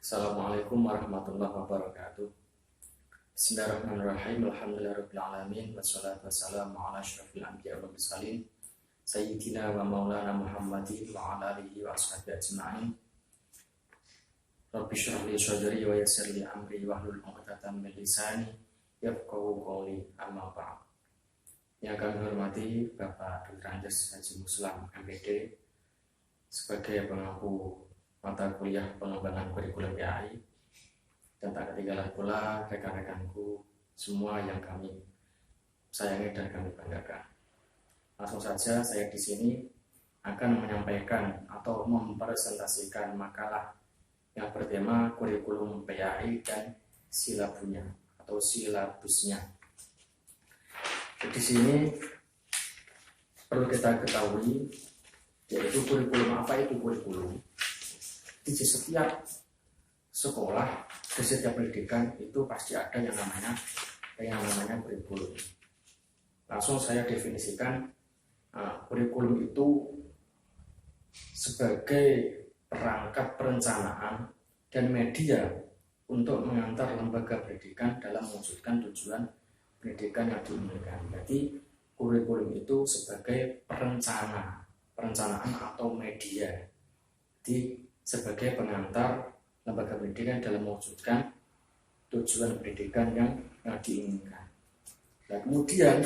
Assalamualaikum warahmatullahi wabarakatuh. Bismillahirrahmanirrahim. Alhamdulillahirabbil alamin wassalatu wassalamu ala asyrofil anbiya'i wal mursalin sayyidina wa maulana Muhammadin wa ala alihi wa ashabihi ajma'in. Rabbi shrah li sadri wa yassir li amri wahlul 'uqdatam min lisani yafqahu qawli, amma ba'd. Yang kami hormati Bapak Dr. Andes Haji Muslam MPD sebagai pengampu mata kuliah pengembangan kurikulum PAI, dan tak ketinggalan pula rekan-rekanku semua yang kami sayangi dan kami banggakan. Langsung saja saya di sini akan menyampaikan atau mempresentasikan makalah yang bertema kurikulum PAI dan silabunya atau silabusnya. Di sini perlu kita ketahui yaitu kurikulum. Apa itu kurikulum? Di setiap sekolah, di setiap pendidikan itu pasti ada yang namanya kurikulum. Langsung saya definisikan, kurikulum itu sebagai perangkat perencanaan dan media untuk mengantar lembaga pendidikan dalam mewujudkan tujuan pendidikan yang diinginkan. Jadi kurikulum itu sebagai perencanaan atau media sebagai pengantar lembaga pendidikan dalam mewujudkan tujuan pendidikan yang diinginkan. Nah, kemudian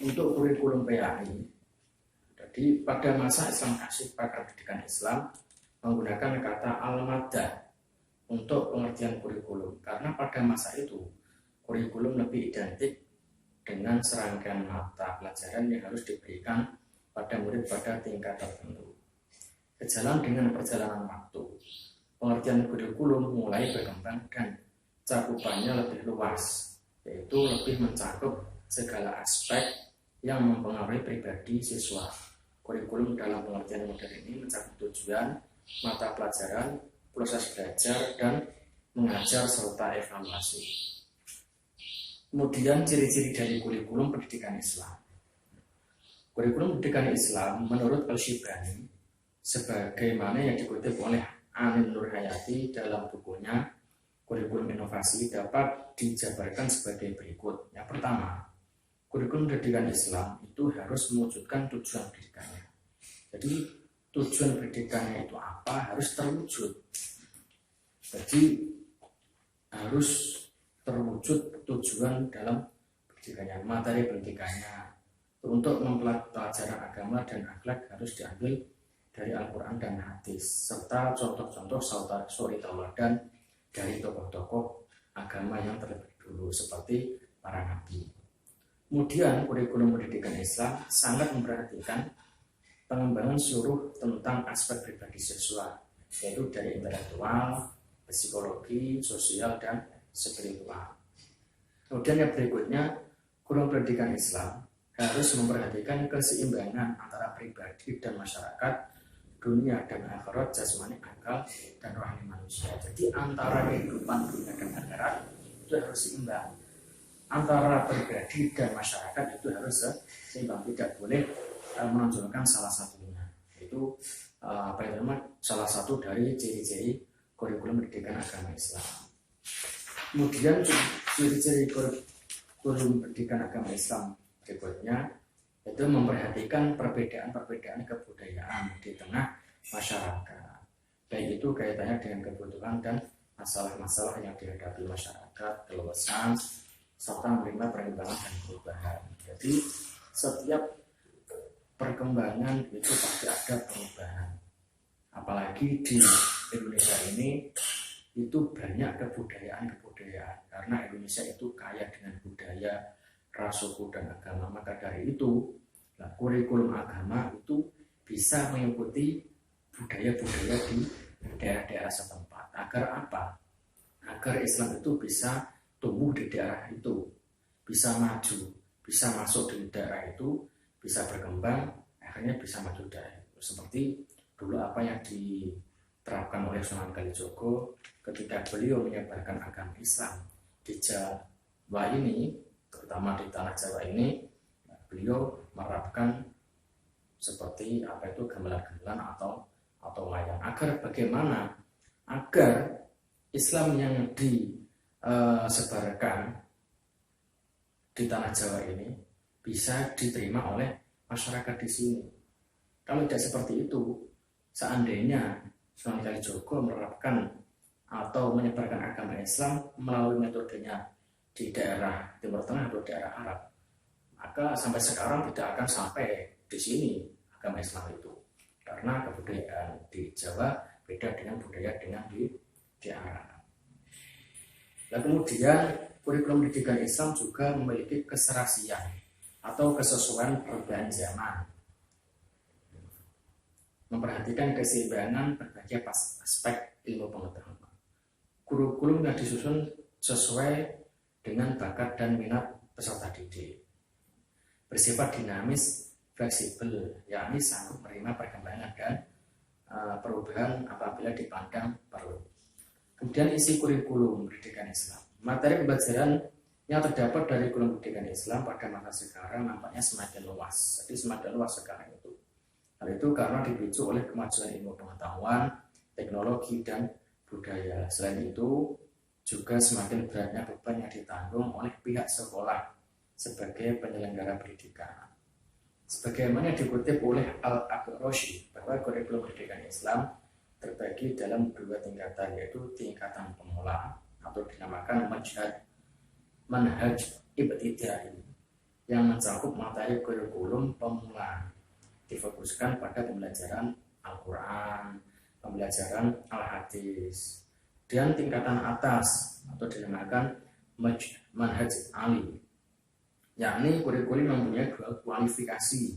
untuk kurikulum PAI, jadi pada masa Islam Klasik, pakar pendidikan Islam menggunakan kata al-maddah untuk pengertian kurikulum, karena pada masa itu kurikulum lebih identik dengan serangkaian mata pelajaran yang harus diberikan pada murid pada tingkat tertentu. Sejalan dengan perjalanan waktu, pengertian kurikulum mulai berkembang dan cakupannya lebih luas, yaitu lebih mencakup segala aspek yang mempengaruhi pribadi siswa. Kurikulum dalam pengertian modern ini mencakup tujuan, mata pelajaran, proses belajar dan mengajar serta evaluasi. Kemudian ciri-ciri dari kurikulum pendidikan Islam. Kurikulum pendidikan Islam menurut Al-Shibani, sebagaimana yang dikutip oleh Amin Nur Hayati dalam bukunya Kurikulum Inovasi, dapat dijabarkan sebagai berikut. Yang pertama, kurikulum pendidikan Islam itu harus mewujudkan tujuan pendidikannya. Jadi tujuan pendidikannya itu apa? Harus terwujud. Jadi harus terwujud tujuan dalam pendidikannya, materi pendidikannya. Untuk mempelajari agama dan akhlak harus diambil dari Al-Quran dan hadis, serta contoh-contoh suri tauladan dari tokoh-tokoh agama yang terlebih dulu seperti para nabi. Kemudian kurikulum pendidikan Islam sangat memperhatikan pengembangan seluruh tentang aspek pribadi siswa, yaitu dari intelektual, psikologi, sosial, dan spiritual. Kemudian yang berikutnya, kurikulum pendidikan Islam harus memperhatikan keseimbangan antara pribadi dan masyarakat, dunia dan akhirat, jasmani, akal, dan rohani manusia. Jadi antara kehidupan dunia dan akhirat itu harus seimbang. Antara pribadi dan masyarakat itu harus seimbang, tidak boleh menonjolkan salah satunya. Itu salah satu dari ciri-ciri kurikulum pendidikan agama Islam. Kemudian ciri-ciri kurikulum pendidikan agama Islam berikutnya itu memperhatikan perbedaan kebudayaan di tengah masyarakat, baik itu kaitannya dengan kebutuhan dan masalah-masalah yang dihadapi masyarakat, keluasan, serta menerima perkembangan dan perubahan. Jadi setiap perkembangan itu pasti ada perubahan. Apalagi di Indonesia ini itu banyak kebudayaan, karena Indonesia itu kaya dengan budaya, ras, suku, dan agama. Maka dari itu, kurikulum agama itu bisa mengikuti budaya-budaya di daerah-daerah setempat. Agar apa? Agar Islam itu bisa tumbuh di daerah itu, bisa maju, bisa masuk di daerah itu, bisa berkembang, akhirnya bisa maju daerah itu. Seperti dulu apa yang diterapkan oleh Sunan Kalijogo ketika beliau menyebarkan agama Islam di Jawa ini, terutama di tanah Jawa ini, beliau menerapkan seperti apa itu gamelan-gamelan atau wayang. Agar bagaimana? Agar Islam yang disebarkan di tanah Jawa ini bisa diterima oleh masyarakat di sini. Kalau tidak seperti itu, seandainya Sunan Kalijogo menerapkan atau menyebarkan agama Islam melalui metodenya di daerah Timur Tengah atau daerah Arab, maka sampai sekarang tidak akan sampai di sini agama Islam itu, karena kebudayaan di Jawa beda dengan budaya dengan di Arab. Nah, kemudian kurikulum pendidikan Islam juga memiliki keserasian atau kesesuaian perubahan zaman, memperhatikan keseimbangan berbagai aspek ilmu pengetahuan. Kurikulum yang disusun sesuai dengan bakat dan minat peserta didik, bersifat dinamis, fleksibel, yakni sanggup menerima perkembangan dan perubahan apabila dipandang perlu. Kemudian isi kurikulum pendidikan Islam. Materi pembelajaran yang terdapat dari kurikulum pendidikan Islam pada masa sekarang nampaknya semakin luas. Jadi semakin luas sekarang itu. Hal itu karena dipicu oleh kemajuan ilmu pengetahuan, teknologi, dan budaya. Selain itu, juga semakin beratnya beban yang ditanggung oleh pihak sekolah sebagai penyelenggara pendidikan. Sebagaimana dikutip oleh Al-Aqrashi bahwa kurikulum pendidikan Islam terbagi dalam dua tingkatan, yaitu tingkatan pemula atau dinamakan manhaj ibtidai yang mencakup materi kurikulum pemula, difokuskan pada pembelajaran Al-Quran, pembelajaran Al-Hadis, dan tingkatan atas atau dinamakan manhaj ali, yakni kurikulum yang mempunyai dua kualifikasi,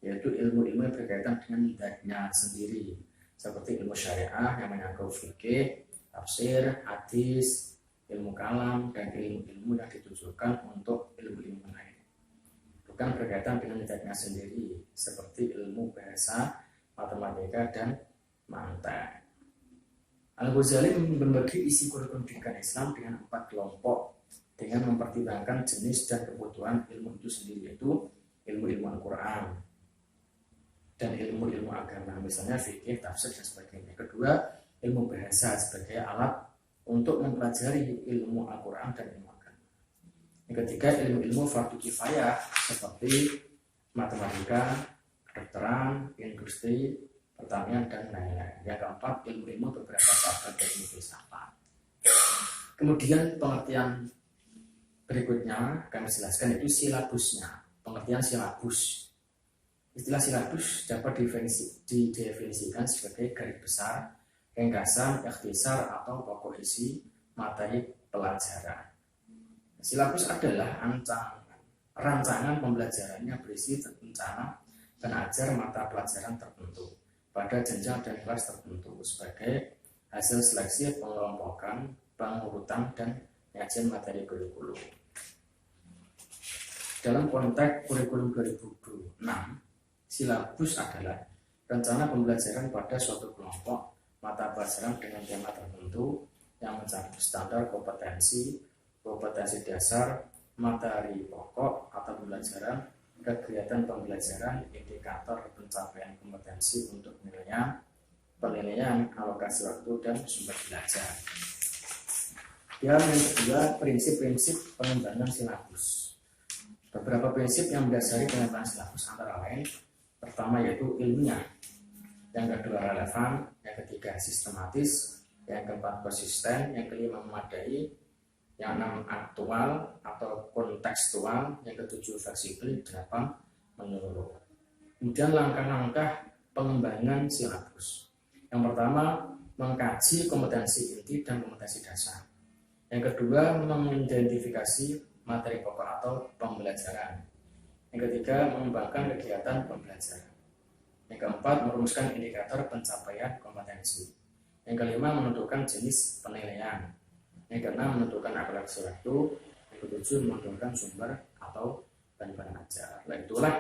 yaitu ilmu-ilmu yang berkaitan dengan zatnya sendiri, seperti ilmu syariah yang menyangkut fikih, tafsir, hadis, ilmu kalam, dan ilmu-ilmu yang ditujukan untuk ilmu-ilmu lain, bukan berkaitan dengan zatnya sendiri, seperti ilmu bahasa, matematika, dan mantek. Al-Ghazali membagi isi kurikulum pendidikan Islam dengan 4 kelompok dengan mempertimbangkan jenis dan kebutuhan ilmu itu sendiri, yaitu ilmu-ilmu Al-Quran dan ilmu-ilmu agama, misalnya fikih, tafsir, dan sebagainya. Kedua, ilmu bahasa sebagai alat untuk mempelajari ilmu Al-Quran dan ilmu agama. Yang ketiga, ilmu-ilmu fardu kifayah seperti matematika, kedokteran, industri, pertanian, dan lain-lain. Yang keempat, ilmu-ilmu beberapa cabang ilmu filsafat. Kemudian pengertian berikutnya kami jelaskan, itu silabusnya. Pengertian silabus. Istilah silabus dapat didefinisikan sebagai garis besar, ringkasan, ikhtisar, atau pokok isi materi pelajaran. Silabus adalah rancangan pembelajarannya berisi rencana dan ajar mata pelajaran tertentu pada jenjang dan kelas tertentu sebagai hasil seleksi, pengelompokan, pengurutan, dan penyajian materi kurikulum. Dalam konteks kurikulum 2006, silabus adalah rencana pembelajaran pada suatu kelompok mata pelajaran dengan tema tertentu yang mencakup standar kompetensi dasar, materi pokok atau pembelajaran, kegiatan pembelajaran, indikator pencapaian kompetensi untuk penilaian, alokasi waktu, dan sumber belajar. Yang kedua, prinsip-prinsip pengembangan silabus. Beberapa prinsip yang mendasari pengembangan silabus antara lain, pertama yaitu ilmiah, yang kedua relevan, yang ketiga sistematis, yang keempat konsisten, yang kelima memadai, yang enam aktual atau kontekstual, yang ketujuh fleksibel, delapan menyeluruh. Kemudian langkah-langkah pengembangan silabus. Yang pertama, mengkaji kompetensi inti dan kompetensi dasar. Yang kedua, mengidentifikasi materi pokok atau pembelajaran. Yang ketiga, mengembangkan kegiatan pembelajaran. Yang keempat, merumuskan indikator pencapaian kompetensi. Yang kelima, menentukan jenis penilaian. Yang keenam, menentukan alokasi waktu. Yang ketujuh, menentukan sumber atau bahan-bahan ajar. Nah, itulah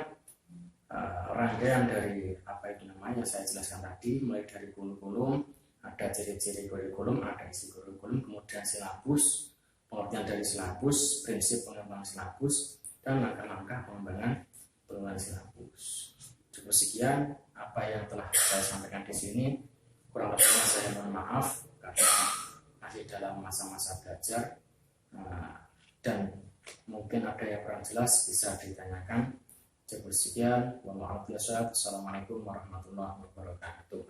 rangkaian dari apa itu namanya saya jelaskan tadi, mulai dari kurikulum, ada ciri-ciri kurikulum, ada isi kurikulum, kemudian silabus, pengertian dari silabus, prinsip pengembangan silabus, dan langkah-langkah pengembangan silabus. Cukup sekian apa yang telah saya sampaikan di sini. Kurang lebihnya saya mohon maaf karena masih dalam dalam masa-masa belajar. Dan mungkin ada yang kurang jelas bisa ditanyakan. Cukup sekian. Mohon maaf ya. Assalamualaikum warahmatullahi wabarakatuh.